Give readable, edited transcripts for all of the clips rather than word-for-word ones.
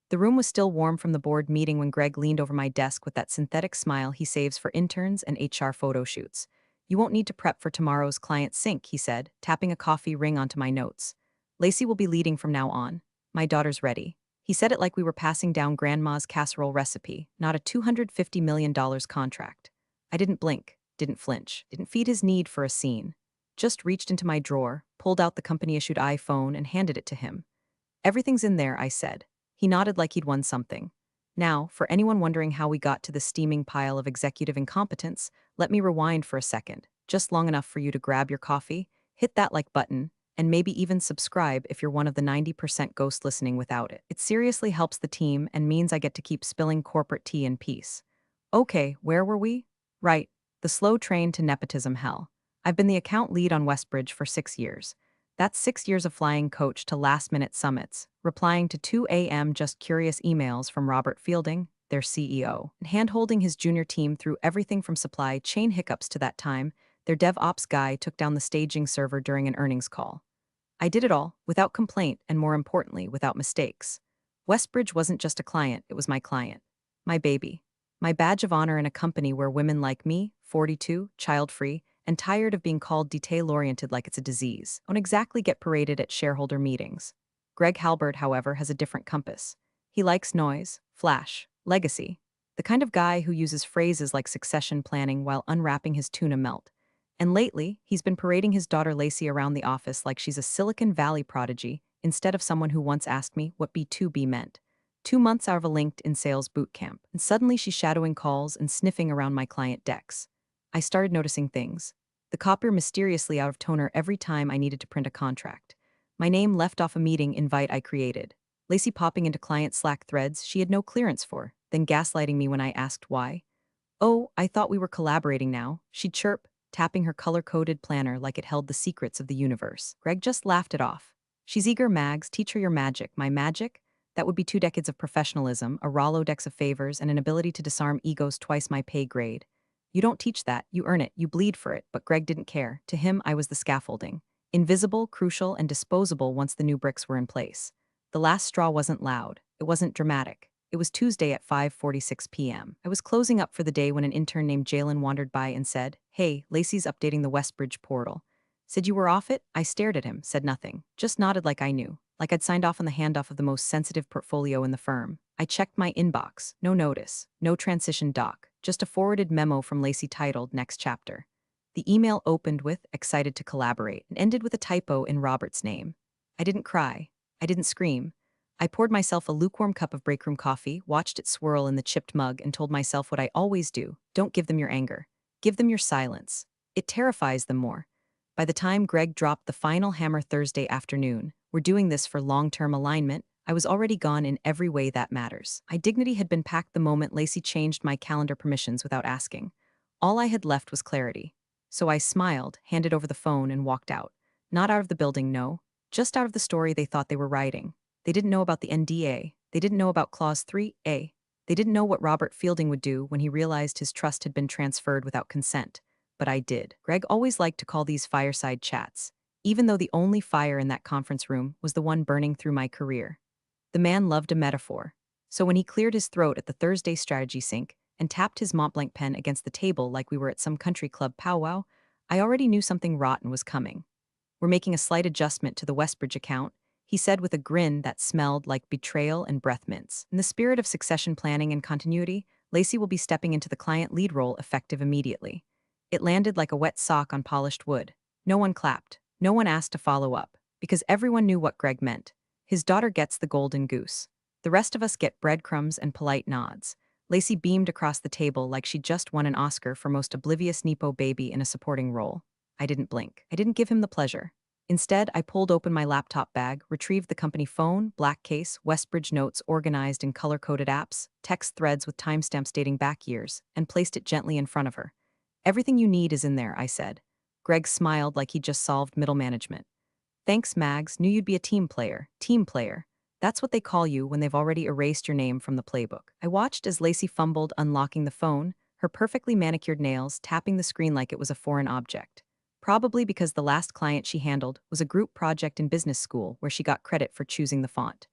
The room was still warm from the board meeting when Greg leaned over my desk with that synthetic smile he saves for interns and HR photo shoots. You won't need to prep for tomorrow's client sync, he said, tapping a coffee ring onto my notes. Lacey will be leading from now on. My daughter's ready. He said it like we were passing down grandma's casserole recipe, not a $250 million contract. I didn't blink, didn't flinch, didn't feed his need for a scene. Just reached into my drawer, pulled out the company-issued iPhone and handed it to him. Everything's in there, I said. He nodded like he'd won something. Now, for anyone wondering how we got to the steaming pile of executive incompetence, let me rewind for a second, just long enough for you to grab your coffee, hit that like button, and maybe even subscribe if you're one of the 90% ghost listening without it. It seriously helps the team and means I get to keep spilling corporate tea in peace. Okay, where were we? Right, the slow train to nepotism hell. I've been the account lead on Westbridge for 6 years. That's 6 years of flying coach to last-minute summits, replying to 2 a.m. just curious emails from Robert Fielding, their CEO, and hand-holding his junior team through everything from supply chain hiccups to that time their DevOps guy took down the staging server during an earnings call. I did it all, without complaint and more importantly, without mistakes. Westbridge wasn't just a client, it was my client. My baby. My badge of honor in a company where women like me, 42, child-free, and tired of being called detail-oriented like it's a disease, don't exactly get paraded at shareholder meetings. Greg Halbert, however, has a different compass. He likes noise, flash, legacy, the kind of guy who uses phrases like succession planning while unwrapping his tuna melt. And lately, he's been parading his daughter Lacey around the office like she's a Silicon Valley prodigy instead of someone who once asked me what B2B meant. 2 months out of a LinkedIn sales boot camp, and suddenly she's shadowing calls and sniffing around my client decks. I started noticing things. The copier mysteriously out of toner every time I needed to print a contract. My name left off a meeting invite I created. Lacey popping into client Slack threads she had no clearance for, then gaslighting me when I asked why. Oh, I thought we were collaborating now, she'd chirp, tapping her color-coded planner like it held the secrets of the universe. Greg just laughed it off. She's eager, Mags, teach her your magic. My magic? That would be 2 decades of professionalism, a Rolodex of favors, and an ability to disarm egos twice my pay grade. You don't teach that, you earn it, you bleed for it, but Greg didn't care. To him, I was the scaffolding. Invisible, crucial, and disposable once the new bricks were in place. The last straw wasn't loud. It wasn't dramatic. It was Tuesday at 5:46 p.m. I was closing up for the day when an intern named Jalen wandered by and said, "Hey, Lacey's updating the Westbridge portal." Said you were off it? I stared at him, said nothing, just nodded like I knew, like I'd signed off on the handoff of the most sensitive portfolio in the firm. I checked my inbox. No notice, no transition doc, just a forwarded memo from Lacey titled Next Chapter. The email opened with "excited to collaborate" and ended with a typo in Robert's name. I didn't cry. I didn't scream. I poured myself a lukewarm cup of breakroom coffee, watched it swirl in the chipped mug, and told myself what I always do: don't give them your anger. Give them your silence. It terrifies them more. By the time Greg dropped the final hammer Thursday afternoon, "We're doing this for long-term alignment," I was already gone in every way that matters. My dignity had been packed the moment Lacey changed my calendar permissions without asking. All I had left was clarity. So I smiled, handed over the phone, and walked out. Not out of the building, no. Just out of the story they thought they were writing. They didn't know about the NDA. They didn't know about Clause 3A. They didn't know what Robert Fielding would do when he realized his trust had been transferred without consent. But I did. Greg always liked to call these fireside chats, even though the only fire in that conference room was the one burning through my career. The man loved a metaphor. So when he cleared his throat at the Thursday strategy sync and tapped his Montblanc pen against the table like we were at some country club powwow, I already knew something rotten was coming. "We're making a slight adjustment to the Westbridge account," he said with a grin that smelled like betrayal and breath mints. "In the spirit of succession planning and continuity, Lacey will be stepping into the client lead role effective immediately." It landed like a wet sock on polished wood. No one clapped. No one asked to follow up, because everyone knew what Greg meant. His daughter gets the golden goose. The rest of us get breadcrumbs and polite nods. Lacey beamed across the table like she'd just won an Oscar for most oblivious Nepo baby in a supporting role. I didn't blink. I didn't give him the pleasure. Instead, I pulled open my laptop bag, retrieved the company phone, black case, Westbridge notes organized in color-coded apps, text threads with timestamps dating back years, and placed it gently in front of her. "Everything you need is in there," I said. Greg smiled like he'd just solved middle management. "Thanks, Mags. Knew you'd be a team player." Team player. That's what they call you when they've already erased your name from the playbook. I watched as Lacey fumbled unlocking the phone, her perfectly manicured nails tapping the screen like it was a foreign object. Probably because the last client she handled was a group project in business school where she got credit for choosing the font.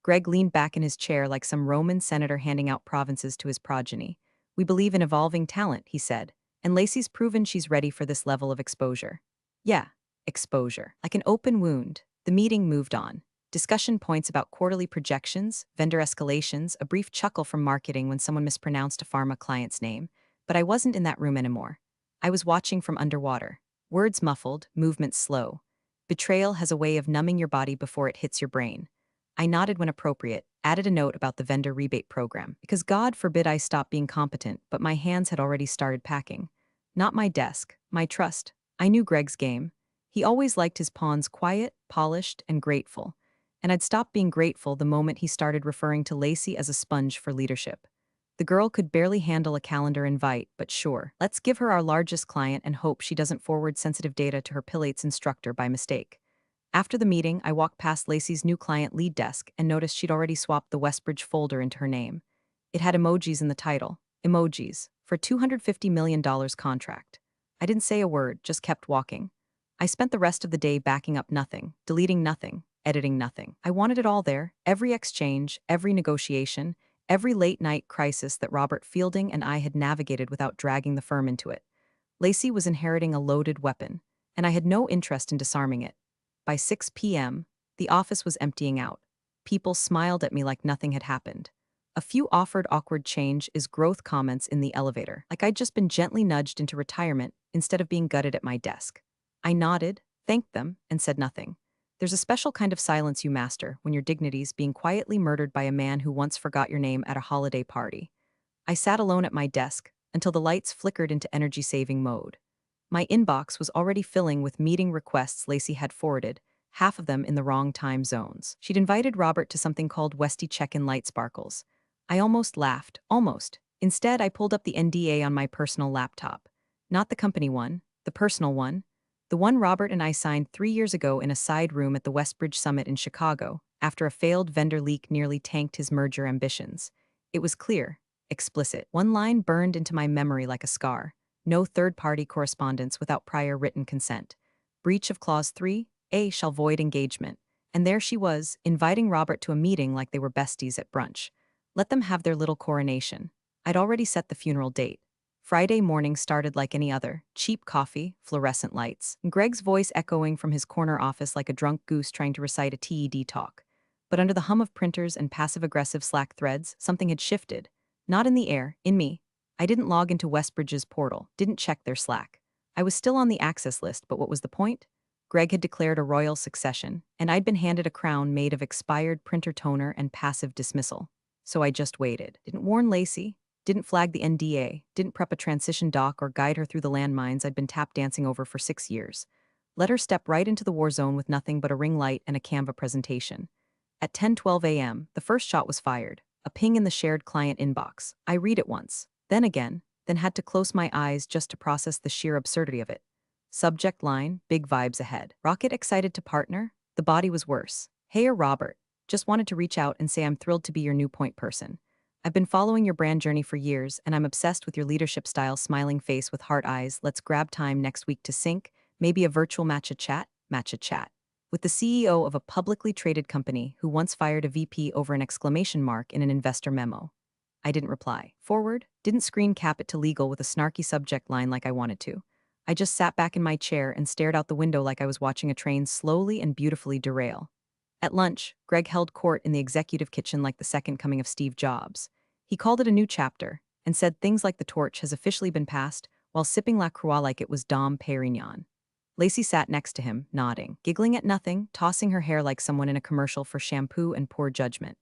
Greg leaned back in his chair like some Roman senator handing out provinces to his progeny. We believe in evolving talent, he said, and Lacey's proven she's ready for this level of exposure. Yeah, exposure. Like an open wound, the meeting moved on. Discussion points about quarterly projections, vendor escalations, a brief chuckle from marketing when someone mispronounced a pharma client's name. But I wasn't in that room anymore. I was watching from underwater. Words muffled, movements slow. Betrayal has a way of numbing your body before it hits your brain. I nodded when appropriate, added a note about the vendor rebate program, because God forbid I stop being competent, but my hands had already started packing. Not my desk, my trust. I knew Greg's game. He always liked his pawns quiet, polished, and grateful. And I'd stopped being grateful the moment he started referring to Lacey as a sponge for leadership. The girl could barely handle a calendar invite, but sure, let's give her our largest client and hope she doesn't forward sensitive data to her Pilates instructor by mistake. After the meeting, I walked past Lacey's new client lead desk and noticed she'd already swapped the Westbridge folder into her name. It had emojis in the title. Emojis. For a $250 million contract. I didn't say a word, just kept walking. I spent the rest of the day backing up nothing, deleting nothing, editing nothing. I wanted it all there, every exchange, every negotiation, every late-night crisis that Robert Fielding and I had navigated without dragging the firm into it. Lacey was inheriting a loaded weapon, and I had no interest in disarming it. By 6 p.m., the office was emptying out. People smiled at me like nothing had happened. A few offered awkward change is growth comments in the elevator, like I'd just been gently nudged into retirement instead of being gutted at my desk. I nodded, thanked them, and said nothing. There's a special kind of silence you master when your dignity's being quietly murdered by a man who once forgot your name at a holiday party. I sat alone at my desk until the lights flickered into energy-saving mode. My inbox was already filling with meeting requests Lacey had forwarded, half of them in the wrong time zones. She'd invited Robert to something called Westy Check-in Light Sparkles. I almost laughed, almost. Instead, I pulled up the NDA on my personal laptop. Not the company one, the personal one. The one Robert and I signed 3 years ago in a side room at the Westbridge Summit in Chicago, after a failed vendor leak nearly tanked his merger ambitions. It was clear, explicit. One line burned into my memory like a scar. No third-party correspondence without prior written consent. Breach of Clause 3, A shall void engagement. And there she was, inviting Robert to a meeting like they were besties at brunch. Let them have their little coronation. I'd already set the funeral date. Friday morning started like any other. Cheap coffee, fluorescent lights, and Greg's voice echoing from his corner office like a drunk goose trying to recite a TED talk. But under the hum of printers and passive-aggressive Slack threads, something had shifted. Not in the air, in me. I didn't log into Westbridge's portal, didn't check their Slack. I was still on the access list, but what was the point? Greg had declared a royal succession, and I'd been handed a crown made of expired printer toner and passive dismissal. So I just waited. Didn't warn Lacey, didn't flag the NDA, didn't prep a transition doc or guide her through the landmines I'd been tap dancing over for 6 years. Let her step right into the war zone with nothing but a ring light and a Canva presentation. At 10:12 a.m., the first shot was fired, a ping in the shared client inbox. I read it once, then again, then had to close my eyes just to process the sheer absurdity of it. Subject line, big vibes ahead. Rocket excited to partner? The body was worse. Hey, Robert. Just wanted to reach out and say I'm thrilled to be your new point person. I've been following your brand journey for years, and I'm obsessed with your leadership style, smiling face with heart eyes. Let's grab time next week to sync, maybe a virtual matcha chat. With the CEO of a publicly traded company who once fired a VP over an exclamation mark in an investor memo. I didn't reply. Forward, didn't screen cap it to legal with a snarky subject line like I wanted to. I just sat back in my chair and stared out the window like I was watching a train slowly and beautifully derail. At lunch, Greg held court in the executive kitchen like the second coming of Steve Jobs. He called it a new chapter and said things like the torch has officially been passed while sipping La Croix like it was Dom Perignon. Lacey sat next to him, nodding, giggling at nothing, tossing her hair like someone in a commercial for shampoo and poor judgment.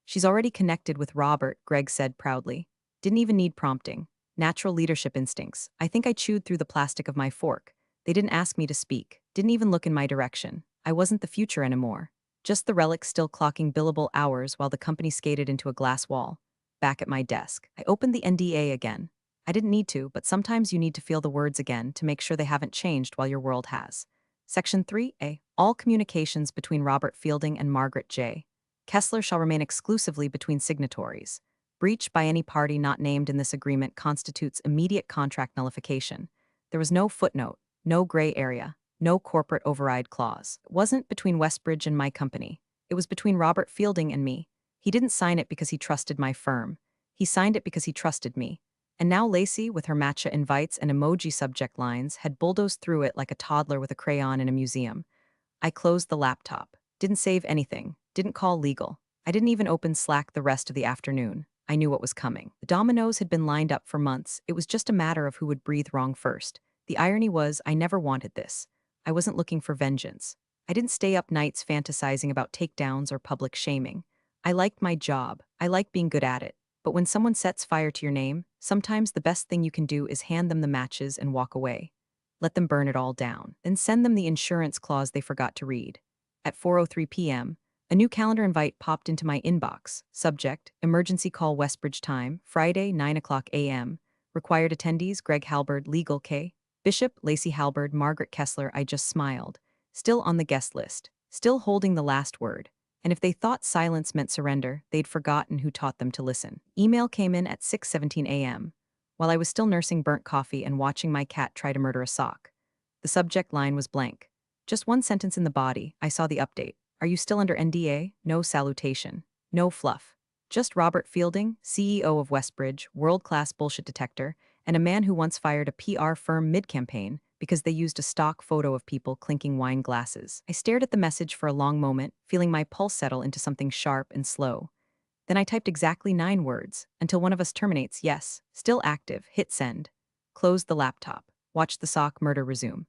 She's already connected with Robert, Greg said proudly. Didn't even need prompting. Natural leadership instincts. I think I chewed through the plastic of my fork. They didn't ask me to speak, didn't even look in my direction. I wasn't the future anymore. Just the relic still clocking billable hours while the company skated into a glass wall. Back at my desk, I opened the NDA again. I didn't need to, but sometimes you need to feel the words again to make sure they haven't changed while your world has. Section 3A. All communications between Robert Fielding and Margaret J. Kessler shall remain exclusively between signatories. Breach by any party not named in this agreement constitutes immediate contract nullification. There was no footnote, no gray area, no corporate override clause. It wasn't between Westbridge and my company. It was between Robert Fielding and me. He didn't sign it because he trusted my firm. He signed it because he trusted me. And now Lacey, with her matcha invites and emoji subject lines, had bulldozed through it like a toddler with a crayon in a museum. I closed the laptop. Didn't save anything. Didn't call legal. I didn't even open Slack the rest of the afternoon. I knew what was coming. The dominoes had been lined up for months. It was just a matter of who would breathe wrong first. The irony was, I never wanted this. I wasn't looking for vengeance. I didn't stay up nights fantasizing about takedowns or public shaming. I liked my job. I liked being good at it. But when someone sets fire to your name, sometimes the best thing you can do is hand them the matches and walk away. Let them burn it all down, then send them the insurance clause they forgot to read. At 4:03 p.m., a new calendar invite popped into my inbox. Subject: Emergency Call Westbridge Time, Friday, 9 o'clock a.m. Required attendees: Greg Halberd, Legal K. Bishop, Lacey Halberd, Margaret Kessler. I just smiled. Still on the guest list. Still holding the last word. And if they thought silence meant surrender, they'd forgotten who taught them to listen. Email came in at 6:17 a.m. while I was still nursing burnt coffee and watching my cat try to murder a sock. The subject line was blank. Just one sentence in the body. I saw the update. Are you still under NDA? No salutation. No fluff. Just Robert Fielding, CEO of Westbridge, world-class bullshit detector, and a man who once fired a PR firm mid-campaign because they used a stock photo of people clinking wine glasses. I stared at the message for a long moment, feeling my pulse settle into something sharp and slow. Then I typed exactly 9 words, until one of us terminates, yes, still active, hit send. Closed the laptop. Watched the sock murder resume.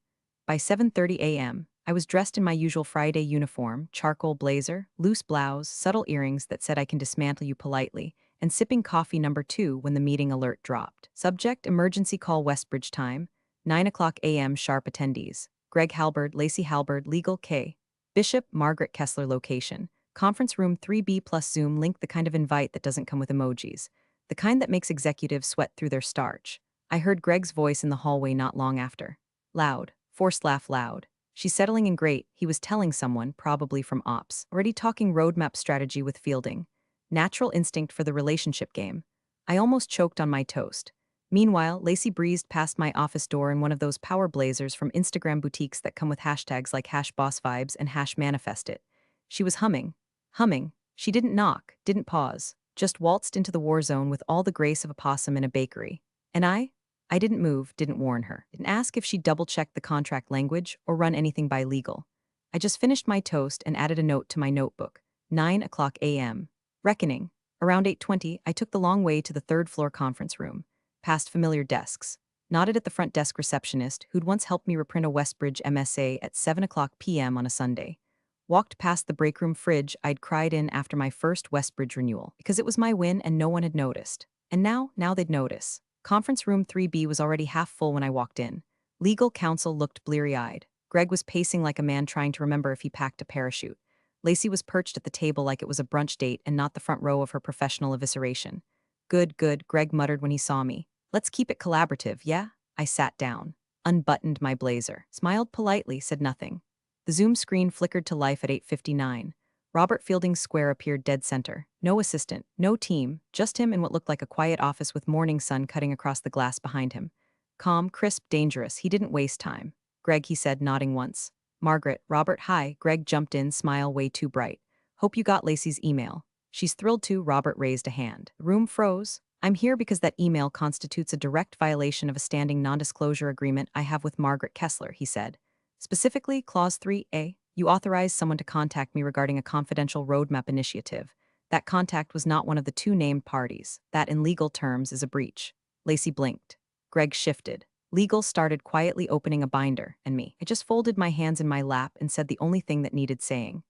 By 7:30 a.m., I was dressed in my usual Friday uniform, charcoal blazer, loose blouse, subtle earrings that said I can dismantle you politely, and sipping coffee number 2 when the meeting alert dropped. Subject: Emergency Call Westbridge Time, 9 o'clock a.m. Sharp attendees. Greg Halberd, Lacey Halberd, Legal K. Bishop, Margaret Kessler. Location: Conference room 3B plus Zoom link. The kind of invite that doesn't come with emojis. The kind that makes executives sweat through their starch. I heard Greg's voice in the hallway not long after. Loud. Forced laugh loud. She's settling in great, he was telling someone, probably from ops. Already talking roadmap strategy with Fielding. Natural instinct for the relationship game. I almost choked on my toast. Meanwhile, Lacey breezed past my office door in one of those power blazers from Instagram boutiques that come with hashtags like #bossvibes and #manifestit. She was humming. Humming. She didn't knock, didn't pause, just waltzed into the war zone with all the grace of a possum in a bakery. And I didn't move, didn't warn her, didn't ask if she'd double-checked the contract language or run anything by legal. I just finished my toast and added a note to my notebook. 9 o'clock a.m. Reckoning. Around 8:20, I took the long way to the third-floor conference room, past familiar desks, nodded at the front desk receptionist who'd once helped me reprint a Westbridge MSA at 7 o'clock p.m. on a Sunday. Walked past the breakroom fridge I'd cried in after my first Westbridge renewal, because it was my win and no one had noticed. And now they'd notice. Conference room 3B was already half full when I walked in. Legal counsel looked bleary-eyed. Greg was pacing like a man trying to remember if he packed a parachute. Lacey was perched at the table like it was a brunch date and not the front row of her professional evisceration. Good, Greg muttered when he saw me. Let's keep it collaborative, yeah? I sat down, unbuttoned my blazer, smiled politely, said nothing. The Zoom screen flickered to life at 8:59. Robert Fielding's square appeared dead center. No assistant, no team, just him in what looked like a quiet office with morning sun cutting across the glass behind him. Calm, crisp, dangerous, he didn't waste time. Greg, he said, nodding once. Margaret, Robert, hi. Greg jumped in, smile way too bright. Hope you got Lacey's email. She's thrilled to. Robert raised a hand. The room froze. I'm here because that email constitutes a direct violation of a standing non-disclosure agreement I have with Margaret Kessler, he said. Specifically, Clause 3A, you authorize someone to contact me regarding a confidential roadmap initiative. That contact was not one of the 2 named parties. That, in legal terms, is a breach. Lacey blinked. Greg shifted. Legal started quietly opening a binder, and me. I just folded my hands in my lap and said the only thing that needed saying.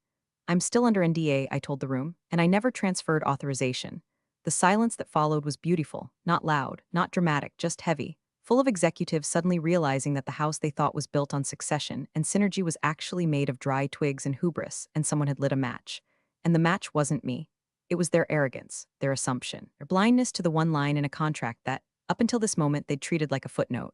I'm still under NDA, I told the room, and I never transferred authorization. The silence that followed was beautiful, not loud, not dramatic, just heavy. Full of executives suddenly realizing that the house they thought was built on succession and synergy was actually made of dry twigs and hubris, and someone had lit a match. And the match wasn't me. It was their arrogance, their assumption, their blindness to the one line in a contract that, up until this moment, they'd treated like a footnote.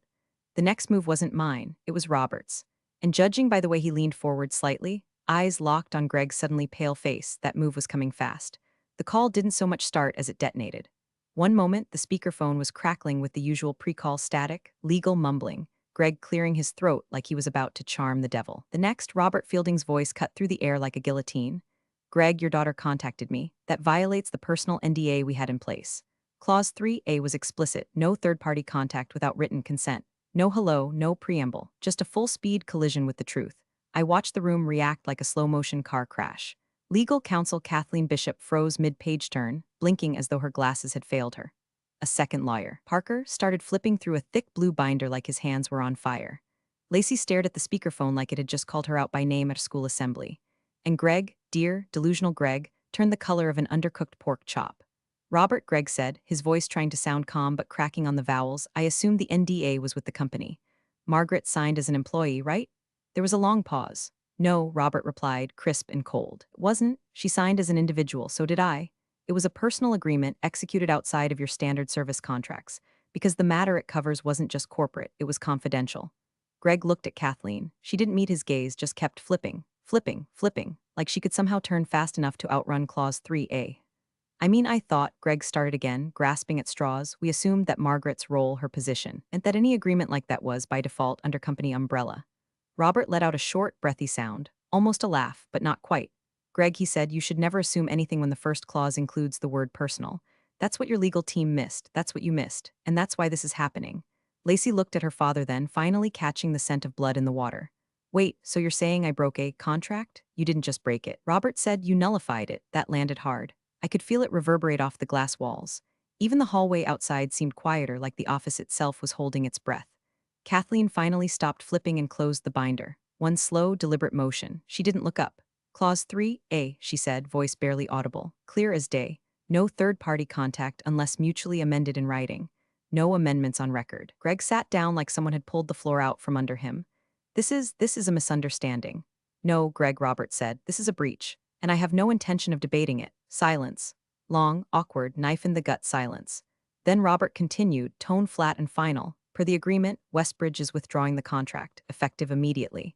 The next move wasn't mine, it was Robert's. And judging by the way he leaned forward slightly, eyes locked on Greg's suddenly pale face, that move was coming fast. The call didn't so much start as it detonated. One moment, the speakerphone was crackling with the usual pre-call static, legal mumbling, Greg clearing his throat like he was about to charm the devil. The next, Robert Fielding's voice cut through the air like a guillotine. Greg, your daughter contacted me. That violates the personal NDA we had in place. Clause 3A was explicit, no third-party contact without written consent. No hello, no preamble, just a full-speed collision with the truth. I watched the room react like a slow-motion car crash. Legal counsel Kathleen Bishop froze mid-page turn, blinking as though her glasses had failed her. A second lawyer, Parker, started flipping through a thick blue binder like his hands were on fire. Lacey stared at the speakerphone like it had just called her out by name at a school assembly. And Greg, dear, delusional Greg, turned the color of an undercooked pork chop. Robert, Greg said, his voice trying to sound calm but cracking on the vowels, I assumed the NDA was with the company. Margaret signed as an employee, right? There was a long pause. No, Robert replied, crisp and cold. It wasn't. She signed as an individual, so did I. It was a personal agreement executed outside of your standard service contracts, because the matter it covers wasn't just corporate, it was confidential. Greg looked at Kathleen. She didn't meet his gaze, just kept flipping, like she could somehow turn fast enough to outrun Clause 3A. I thought, Greg started again, grasping at straws, we assumed that Margaret's role, her position, and that any agreement like that was, by default, under company umbrella. Robert let out a short, breathy sound, almost a laugh, but not quite. Greg, he said, you should never assume anything when the first clause includes the word personal. That's what your legal team missed, that's what you missed, and that's why this is happening. Lacey looked at her father then, finally catching the scent of blood in the water. Wait, so you're saying I broke a contract? You didn't just break it. Robert said you nullified it. That landed hard. I could feel it reverberate off the glass walls. Even the hallway outside seemed quieter, like the office itself was holding its breath. Kathleen finally stopped flipping and closed the binder. One slow, deliberate motion. She didn't look up. Clause 3A, she said, voice barely audible. Clear as day. No third-party contact unless mutually amended in writing. No amendments on record. Greg sat down like someone had pulled the floor out from under him. This is a misunderstanding. No, Greg, Robert said, this is a breach, and I have no intention of debating it. Silence. Long, awkward, knife-in-the-gut silence. Then Robert continued, tone flat and final. Per the agreement, Westbridge is withdrawing the contract, effective immediately.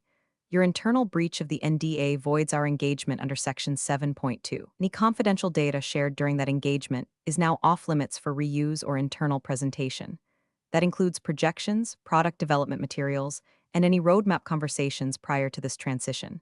Your internal breach of the NDA voids our engagement under Section 7.2. Any confidential data shared during that engagement is now off-limits for reuse or internal presentation. That includes projections, product development materials, and any roadmap conversations prior to this transition.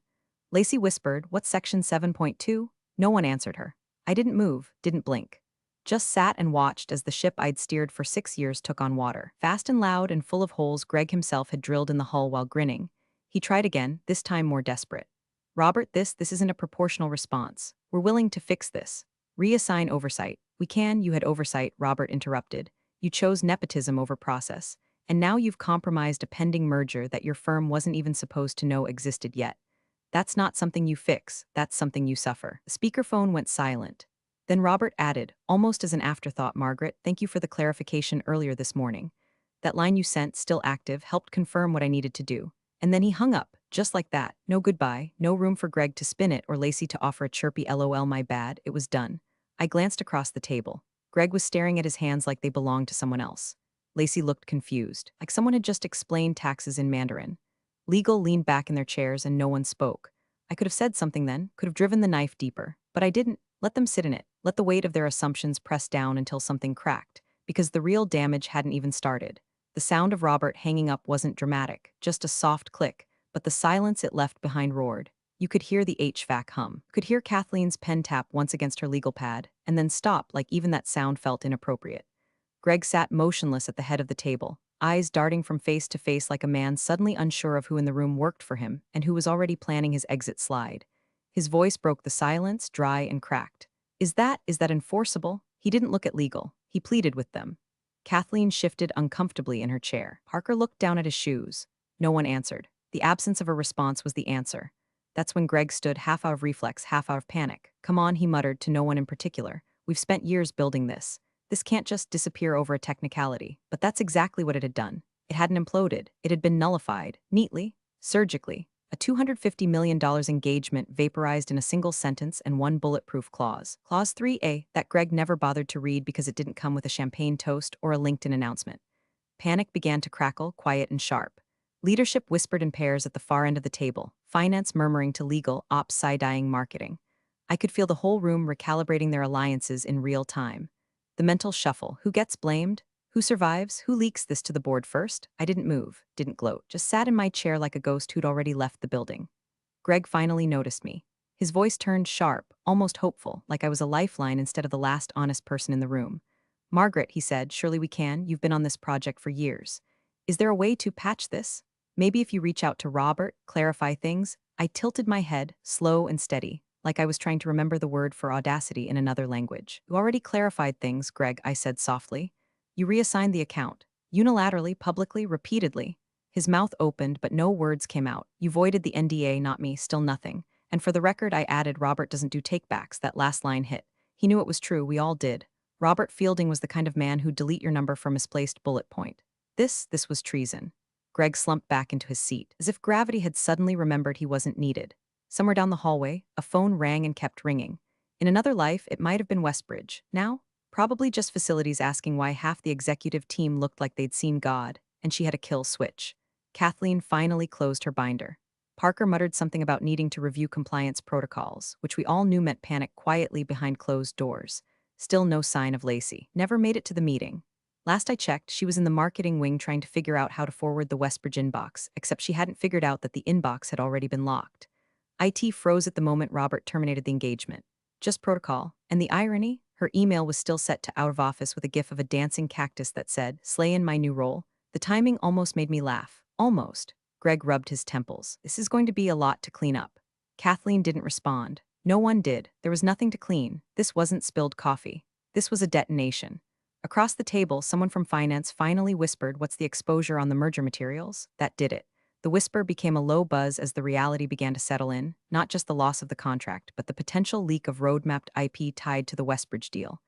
Lacey whispered, what's Section 7.2? No one answered her. I didn't move, didn't blink. Just sat and watched as the ship I'd steered for 6 years took on water. Fast and loud and full of holes Greg himself had drilled in the hull while grinning. He tried again, this time more desperate. Robert, this isn't a proportional response. We're willing to fix this. Reassign oversight. We can, you had oversight, Robert interrupted. You chose nepotism over process. And now you've compromised a pending merger that your firm wasn't even supposed to know existed yet. That's not something you fix, that's something you suffer. The speakerphone went silent. Then Robert added, almost as an afterthought, Margaret, thank you for the clarification earlier this morning. That line you sent, still active, helped confirm what I needed to do. And then he hung up, just like that. No goodbye, no room for Greg to spin it or Lacey to offer a chirpy LOL, my bad, it was done. I glanced across the table. Greg was staring at his hands like they belonged to someone else. Lacey looked confused, like someone had just explained taxes in Mandarin. Legal leaned back in their chairs and no one spoke. I could have said something then, could have driven the knife deeper, but I didn't. Let them sit in it. Let the weight of their assumptions press down until something cracked, because the real damage hadn't even started. The sound of Robert hanging up wasn't dramatic, just a soft click, but the silence it left behind roared. You could hear the HVAC hum, could hear Kathleen's pen tap once against her legal pad, and then stop like even that sound felt inappropriate. Greg sat motionless at the head of the table, eyes darting from face to face like a man suddenly unsure of who in the room worked for him and who was already planning his exit slide. His voice broke the silence, dry and cracked. Is that enforceable? He didn't look at legal. He pleaded with them. Kathleen shifted uncomfortably in her chair. Parker looked down at his shoes. No one answered. The absence of a response was the answer. That's when Greg stood, half out of reflex, half out of panic. Come on, he muttered to no one in particular. We've spent years building this. This can't just disappear over a technicality. But that's exactly what it had done. It hadn't imploded. It had been nullified. Neatly. Surgically. A $250 million engagement vaporized in a single sentence and one bulletproof clause. Clause 3A, that Greg never bothered to read because it didn't come with a champagne toast or a LinkedIn announcement. Panic began to crackle, quiet and sharp. Leadership whispered in pairs at the far end of the table, finance murmuring to legal, ops side-eyeing marketing. I could feel the whole room recalibrating their alliances in real time. The mental shuffle, who gets blamed? Who survives? Who leaks this to the board first? I didn't move, didn't gloat, just sat in my chair like a ghost who'd already left the building. Greg finally noticed me. His voice turned sharp, almost hopeful, like I was a lifeline instead of the last honest person in the room. Margaret, he said, surely we can. You've been on this project for years. Is there a way to patch this? Maybe if you reach out to Robert, clarify things. I tilted my head, slow and steady, like I was trying to remember the word for audacity in another language. You already clarified things, Greg, I said softly. You reassigned the account. Unilaterally, publicly, repeatedly. His mouth opened, but no words came out. You voided the NDA, not me, still nothing. And for the record, I added, Robert doesn't do takebacks. That last line hit. He knew it was true, we all did. Robert Fielding was the kind of man who'd delete your number for misplaced bullet point. This was treason. Greg slumped back into his seat, as if gravity had suddenly remembered he wasn't needed. Somewhere down the hallway, a phone rang and kept ringing. In another life, it might have been Westbridge. Now, probably just facilities asking why half the executive team looked like they'd seen God, and she had a kill switch. Kathleen finally closed her binder. Parker muttered something about needing to review compliance protocols, which we all knew meant panic quietly behind closed doors. Still no sign of Lacey. Never made it to the meeting. Last I checked, she was in the marketing wing trying to figure out how to forward the Westbridge inbox, except she hadn't figured out that the inbox had already been locked. IT froze at the moment Robert terminated the engagement. Just protocol. And the irony? Her email was still set to out of office with a gif of a dancing cactus that said, "Slay in my new role." The timing almost made me laugh. Almost. Greg rubbed his temples. This is going to be a lot to clean up. Kathleen didn't respond. No one did. There was nothing to clean. This wasn't spilled coffee. This was a detonation. Across the table, someone from finance finally whispered, "What's the exposure on the merger materials?" That did it. The whisper became a low buzz as the reality began to settle in, not just the loss of the contract, but the potential leak of roadmapped IP tied to the Westbridge deal.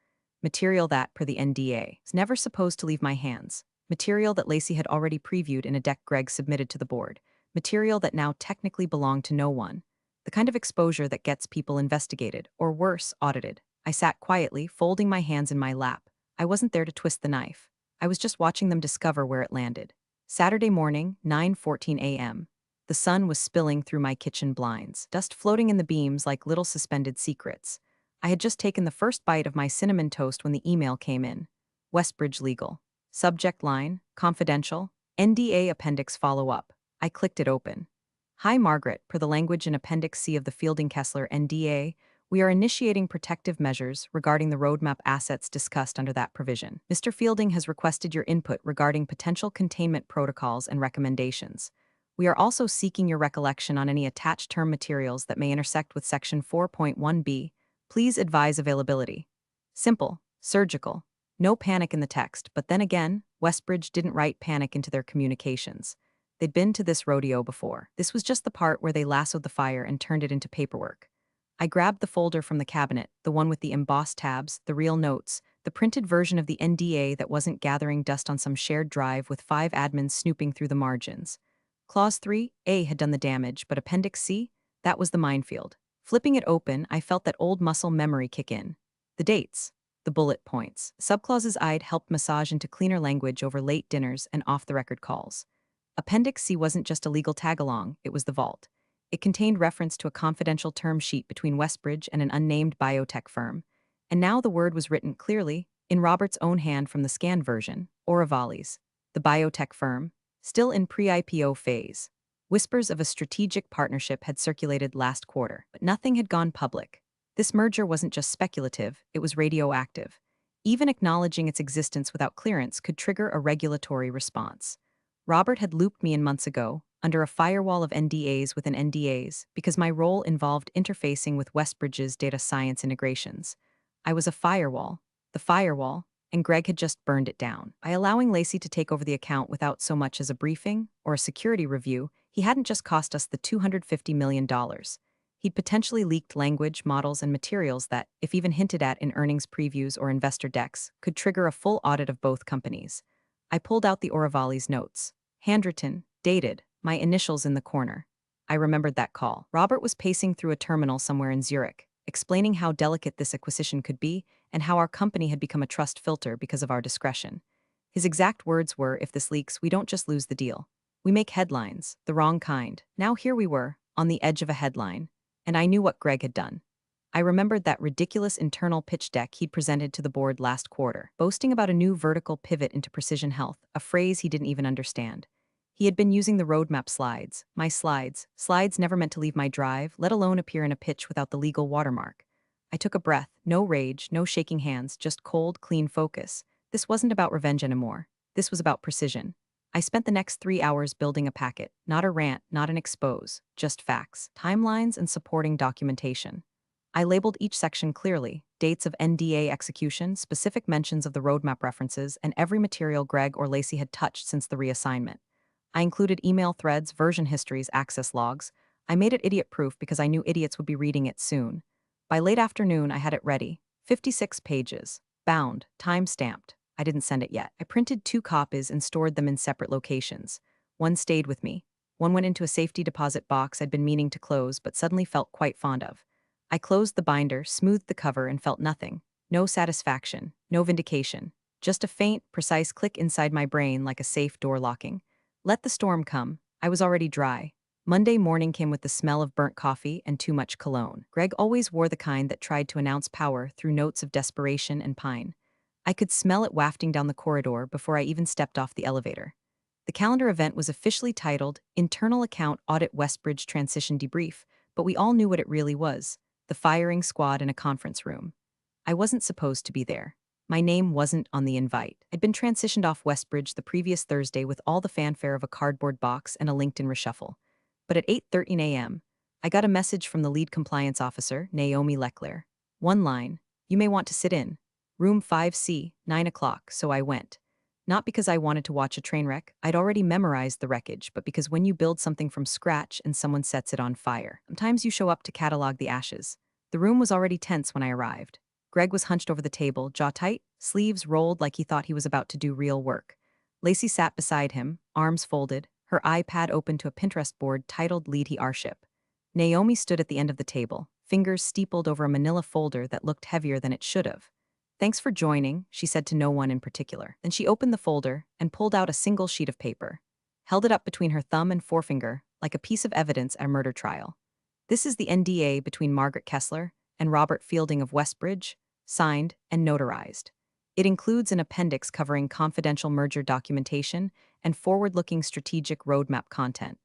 Material that, per the NDA, is never supposed to leave my hands. Material that Lacey had already previewed in a deck Greg submitted to the board. Material that now technically belonged to no one. The kind of exposure that gets people investigated, or worse, audited. I sat quietly, folding my hands in my lap. I wasn't there to twist the knife. I was just watching them discover where it landed. Saturday morning, 9:14 a.m. The sun was spilling through my kitchen blinds, dust floating in the beams like little suspended secrets. I had just taken the first bite of my cinnamon toast when the email came in. Westbridge Legal. Subject line, confidential, NDA Appendix follow-up. I clicked it open. Hi Margaret, per the language in Appendix C of the Fielding-Kessler NDA, we are initiating protective measures regarding the roadmap assets discussed under that provision. Mr. Fielding has requested your input regarding potential containment protocols and recommendations. We are also seeking your recollection on any attached term materials that may intersect with Section 4.1b. Please advise availability. Simple, surgical. No panic in the text, but then again, Westbridge didn't write panic into their communications. They'd been to this rodeo before. This was just the part where they lassoed the fire and turned it into paperwork. I grabbed the folder from the cabinet, the one with the embossed tabs, the real notes, the printed version of the NDA that wasn't gathering dust on some shared drive with 5 admins snooping through the margins. Clause 3A had done the damage, but Appendix C? That was the minefield. Flipping it open, I felt that old muscle memory kick in. The dates. The bullet points. Subclauses I'd helped massage into cleaner language over late dinners and off-the-record calls. Appendix C wasn't just a legal tag-along, it was the vault. It contained reference to a confidential term sheet between Westbridge and an unnamed biotech firm. And now the word was written clearly, in Robert's own hand from the scanned version, Orivali's. The biotech firm, still in pre-IPO phase. Whispers of a strategic partnership had circulated last quarter, but nothing had gone public. This merger wasn't just speculative, it was radioactive. Even acknowledging its existence without clearance could trigger a regulatory response. Robert had looped me in months ago, under a firewall of NDAs within NDAs, because my role involved interfacing with Westbridge's data science integrations. I was a firewall, and Greg had just burned it down. By allowing Lacey to take over the account without so much as a briefing or a security review, he hadn't just cost us the $250 million. He'd potentially leaked language, models, and materials that, if even hinted at in earnings previews or investor decks, could trigger a full audit of both companies. I pulled out the Orivali's notes. Handwritten, dated, my initials in the corner. I remembered that call. Robert was pacing through a terminal somewhere in Zurich, explaining how delicate this acquisition could be and how our company had become a trust filter because of our discretion. His exact words were, "If this leaks, we don't just lose the deal. We make headlines, the wrong kind." Now here we were, on the edge of a headline. And I knew what Greg had done. I remembered that ridiculous internal pitch deck he'd presented to the board last quarter, boasting about a new vertical pivot into precision health, a phrase he didn't even understand. He had been using the roadmap slides, my slides never meant to leave my drive, let alone appear in a pitch without the legal watermark. I took a breath, no rage, no shaking hands, just cold, clean focus. This wasn't about revenge anymore. This was about precision. I spent the next 3 hours building a packet, not a rant, not an expose, just facts, timelines, and supporting documentation. I labeled each section clearly, dates of NDA execution, specific mentions of the roadmap references, and every material Greg or Lacey had touched since the reassignment. I included email threads, version histories, access logs. I made it idiot-proof because I knew idiots would be reading it soon. By late afternoon, I had it ready. 56 pages. Bound, time-stamped. I didn't send it yet. I printed 2 copies and stored them in separate locations. One stayed with me. One went into a safety deposit box I'd been meaning to close but suddenly felt quite fond of. I closed the binder, smoothed the cover, and felt nothing. No satisfaction, no vindication. Just a faint, precise click inside my brain like a safe door locking. Let the storm come. I was already dry. Monday morning came with the smell of burnt coffee and too much cologne. Greg always wore the kind that tried to announce power through notes of desperation and pine. I could smell it wafting down the corridor before I even stepped off the elevator. The calendar event was officially titled Internal Account Audit Westbridge Transition Debrief, but we all knew what it really was: the firing squad in a conference room. I wasn't supposed to be there. My name wasn't on the invite. I'd been transitioned off Westbridge the previous Thursday with all the fanfare of a cardboard box and a LinkedIn reshuffle. But at 8:13 a.m., I got a message from the lead compliance officer, Naomi Leclerc. One line: "You may want to sit in. Room 5C, 9 o'clock," so I went. Not because I wanted to watch a train wreck, I'd already memorized the wreckage, but because when you build something from scratch and someone sets it on fire, sometimes you show up to catalog the ashes. The room was already tense when I arrived. Greg was hunched over the table, jaw tight, sleeves rolled like he thought he was about to do real work. Lacey sat beside him, arms folded, her iPad open to a Pinterest board titled Lead He Arship. Naomi stood at the end of the table, fingers steepled over a manila folder that looked heavier than it should have. "Thanks for joining," she said to no one in particular. Then she opened the folder and pulled out a single sheet of paper, held it up between her thumb and forefinger like a piece of evidence at a murder trial. "This is the NDA between Margaret Kessler and Robert Fielding of Westbridge, signed and notarized. It includes an appendix covering confidential merger documentation and forward-looking strategic roadmap content.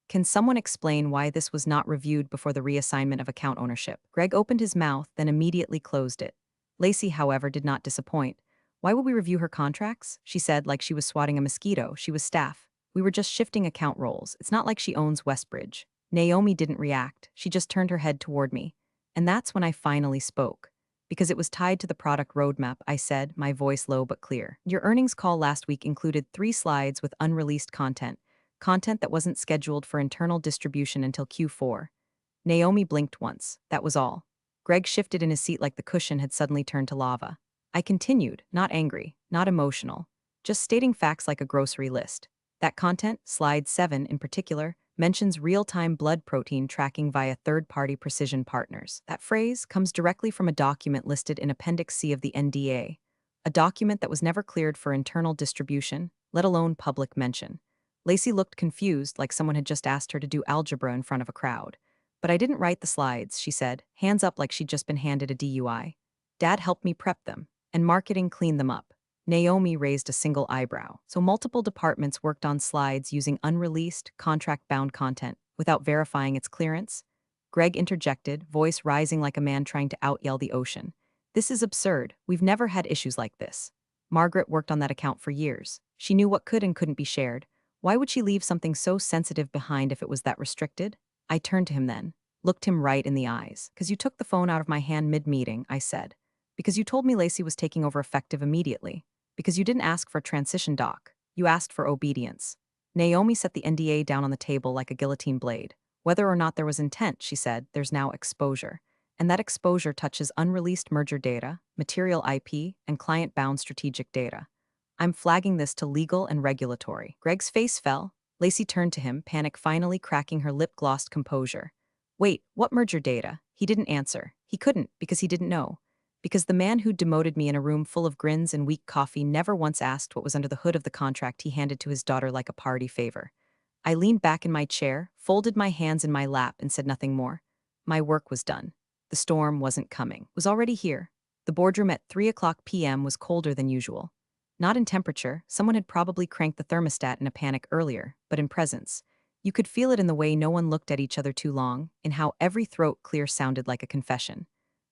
Can someone explain why this was not reviewed before the reassignment of account ownership?" Greg opened his mouth, then immediately closed it. Lacey, however, did not disappoint. "Why would we review her contracts?" she said like she was swatting a mosquito. "She was staff. We were just shifting account roles. It's not like she owns Westbridge." Naomi didn't react. She just turned her head toward me. And that's when I finally spoke. Because it was tied to the product roadmap, I said, my voice low but clear. "Your earnings call last week included 3 slides with unreleased content that wasn't scheduled for internal distribution until Q4. Naomi blinked once. That was all. Greg shifted in his seat like the cushion had suddenly turned to lava. I continued, not angry, not emotional, just stating facts like a grocery list. That content, slide 7 in particular, mentions real-time blood protein tracking via third-party precision partners. That phrase comes directly from a document listed in Appendix C of the NDA, a document that was never cleared for internal distribution, let alone public mention. Lacey looked confused, like someone had just asked her to do algebra in front of a crowd. "But I didn't write the slides," she said, hands up like she'd just been handed a DUI. "Dad helped me prep them, and marketing cleaned them up." Naomi raised a single eyebrow. "So multiple departments worked on slides using unreleased, contract-bound content without verifying its clearance?" Greg interjected, voice rising like a man trying to out-yell the ocean. "This is absurd. We've never had issues like this. Margaret worked on that account for years. She knew what could and couldn't be shared. Why would she leave something so sensitive behind if it was that restricted?" I turned to him then, looked him right in the eyes. "'Cause you took the phone out of my hand mid-meeting," I said. "Because you told me Lacey was taking over effective immediately. Because you didn't ask for a transition doc. You asked for obedience." Naomi set the NDA down on the table like a guillotine blade. "Whether or not there was intent," she said, "there's now exposure. And that exposure touches unreleased merger data, material IP, and client-bound strategic data. I'm flagging this to legal and regulatory." Greg's face fell. Lacey turned to him, panic finally cracking her lip-glossed composure. "Wait, what merger data?" He didn't answer. He couldn't, because he didn't know. Because the man who demoted me in a room full of grins and weak coffee never once asked what was under the hood of the contract he handed to his daughter like a party favor. I leaned back in my chair, folded my hands in my lap, and said nothing more. My work was done. The storm wasn't coming. It was already here. The boardroom at 3 o'clock p.m. was colder than usual. Not in temperature, someone had probably cranked the thermostat in a panic earlier, but in presence. You could feel it in the way no one looked at each other too long, in how every throat clear sounded like a confession.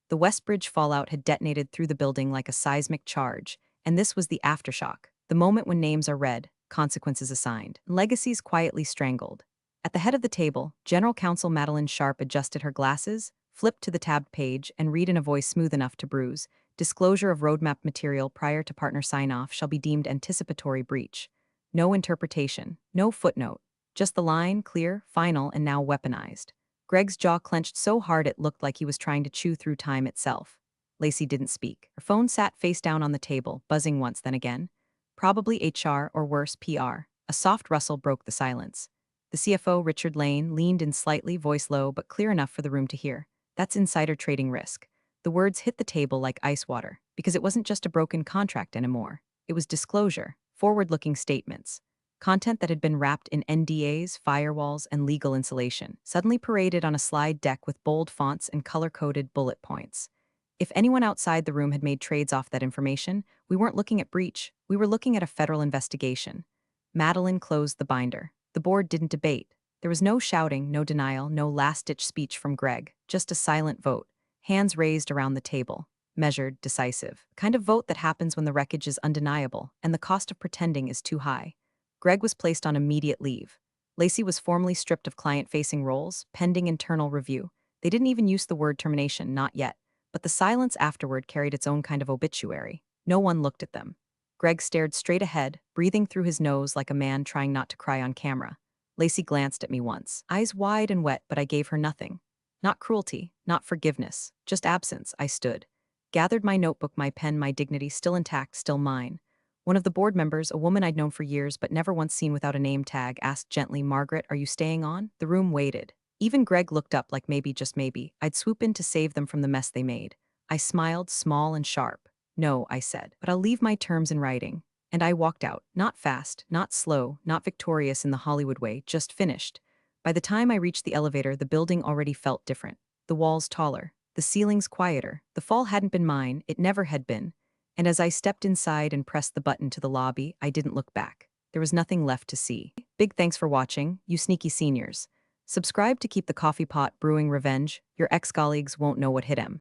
The Westbridge fallout had detonated through the building like a seismic charge, and this was the aftershock, the moment when names are read, consequences assigned, legacies quietly strangled. At the head of the table, General Counsel Madeline Sharp adjusted her glasses, flipped to the tabbed page, and read in a voice smooth enough to bruise, "Disclosure of roadmap material prior to partner sign-off shall be deemed anticipatory breach. No interpretation, no footnote, just the line, clear, final, and now weaponized." Greg's jaw clenched so hard it looked like he was trying to chew through time itself. Lacey didn't speak. Her phone sat face down on the table, buzzing once then again. Probably HR or worse, PR. A soft rustle broke the silence. The CFO, Richard Lane, leaned in slightly, voice low but clear enough for the room to hear. "That's insider trading risk." The words hit the table like ice water, because it wasn't just a broken contract anymore. It was disclosure, forward-looking statements. Content that had been wrapped in NDAs, firewalls, and legal insulation, suddenly paraded on a slide deck with bold fonts and color-coded bullet points. If anyone outside the room had made trades off that information, we weren't looking at breach, we were looking at a federal investigation. Madeline closed the binder. The board didn't debate. There was no shouting, no denial, no last-ditch speech from Greg, just a silent vote, hands raised around the table, measured, decisive. Kind of vote that happens when the wreckage is undeniable and the cost of pretending is too high. Greg was placed on immediate leave. Lacey was formally stripped of client-facing roles, pending internal review. They didn't even use the word termination, not yet. But the silence afterward carried its own kind of obituary. No one looked at them. Greg stared straight ahead, breathing through his nose like a man trying not to cry on camera. Lacey glanced at me once, eyes wide and wet, but I gave her nothing. Not cruelty, not forgiveness, just absence. I stood. Gathered my notebook, my pen, my dignity, still intact, still mine. One of the board members, a woman I'd known for years but never once seen without a name tag, asked gently, "Margaret, are you staying on?" The room waited. Even Greg looked up like maybe, just maybe, I'd swoop in to save them from the mess they made. I smiled, small and sharp. "No," I said, "but I'll leave my terms in writing." And I walked out, not fast, not slow, not victorious in the Hollywood way, just finished. By the time I reached the elevator, the building already felt different. The walls taller, the ceilings quieter. The fall hadn't been mine, it never had been. And as I stepped inside and pressed the button to the lobby, I didn't look back. There was nothing left to see. Big thanks for watching, you sneaky seniors. Subscribe to keep the coffee pot brewing revenge. Your ex-colleagues won't know what hit 'em.